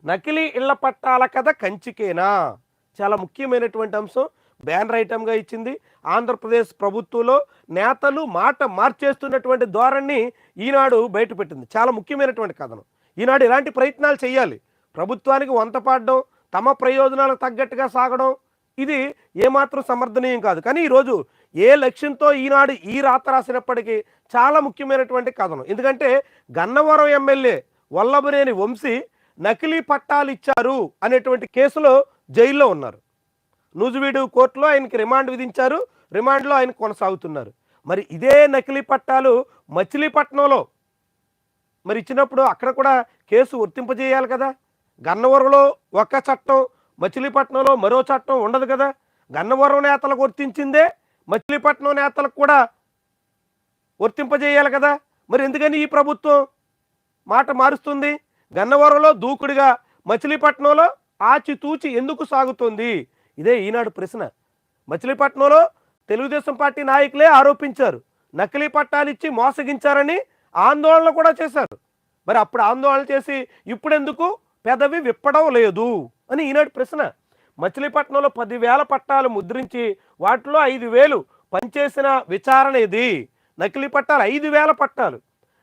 నకిలీ ఇళ్ల పట్టాల కథ కంచికేనా? చాలా ముఖ్యమైనటువంటి అంశం. బ్యానర్ ఐటెమ్‌గా ఇచ్చింది. ఆంధ్రప్రదేశ్ ప్రభుత్వంలో నేతలు మాట మార్చేస్తున్నటువంటి ధోరణిని ఈనాడు బయటపెట్టింది. చాలా ముఖ్యమైనటువంటి కథనం. ఈనాడు ఇలాంటి ప్రయత్నాలు చేయాలి. ప్రభుత్వానికి వంతపాడడం, తమ ప్రయోజనాలకు తగ్గట్టుగా సాగడం ఇది ఏమాత్రం సమర్థనీయం కాదు. కానీ ఈరోజు ఏ లక్ష్యంతో ఈనాడు ఈ రాత రాసినప్పటికీ చాలా ముఖ్యమైనటువంటి కథనం. ఎందుకంటే గన్నవరం ఎమ్మెల్యే వల్లభనేని వంశీ నకిలీ పట్టాలు ఇచ్చారు అనేటువంటి కేసులో జైల్లో ఉన్నారు. నూజివీడు కోర్టులో ఆయనకి రిమాండ్ విధించారు. రిమాండ్లో ఆయన కొనసాగుతున్నారు. మరి ఇదే నకిలీ పట్టాలు మచిలీపట్నంలో మరి ఇచ్చినప్పుడు అక్కడ కూడా కేసు వర్తింపజేయాలి కదా. గన్నవరంలో ఒక చట్టం, మచిలీపట్నంలో మరో చట్టం ఉండదు కదా. గన్నవరం నేతలకు వర్తించిందే మచిలీపట్నం నేతలకు కూడా వర్తింపజేయాలి కదా. మరి ఎందుకని ఈ ప్రభుత్వం మాట మారుస్తుంది? గన్నవరంలో దూకుడుగా, మచిలీపట్నంలో ఆచితూచి ఎందుకు సాగుతుంది? ఇదే ఈనాడు ప్రశ్న. మచిలీపట్నంలో తెలుగుదేశం పార్టీ నాయకులే ఆరోపించారు, నకిలీ పట్టాలిచ్చి మోసగించారని ఆందోళన కూడా చేశారు. మరి అప్పుడు ఆందోళన చేసి ఇప్పుడెందుకు పెదవి విప్పడం లేదు అని ఈనాడు ప్రశ్న. మచిలీపట్నంలో 10,000 పట్టాలు ముద్రించి వాటిలో 5,000 పనిచేసిన విచారణ ఇది. నకిలీ పట్టాలు 5,000 పట్టాలు.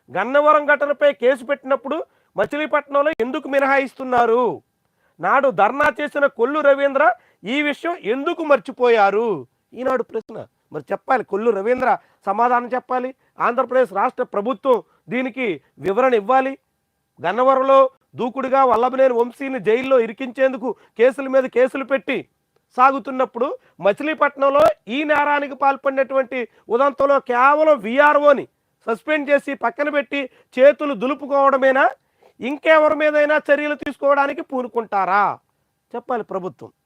గన్నవరం ఘటనపై కేసు పెట్టినప్పుడు మచిలీపట్నంలో ఎందుకు మినహాయిస్తున్నారు? నాడు ధర్నా చేసిన కొల్లు రవీంద్ర ఈ విషయం ఎందుకు మర్చిపోయారు? ఈనాడు ప్రశ్న. మరి చెప్పాలి, కొల్లు రవీంద్ర సమాధానం చెప్పాలి. ఆంధ్రప్రదేశ్ రాష్ట్ర ప్రభుత్వం దీనికి వివరణ ఇవ్వాలి. గన్నవరంలో దూకుడుగా వల్లభనేని వంశీని జైల్లో ఇరికించేందుకు కేసుల మీద కేసులు పెట్టి సాగుతున్నప్పుడు మచిలీపట్నంలో ఈ నేరానికి పాల్పడినటువంటి ఉదంతంలో కేవలం వీఆర్ఓని సస్పెండ్ చేసి పక్కన పెట్టి చేతులు దులుపుకోవడమేనా? ఇంకెవరి మీదైనా చర్యలు తీసుకోవడానికి పూనుకుంటారా? చెప్పాలి ప్రభుత్వం.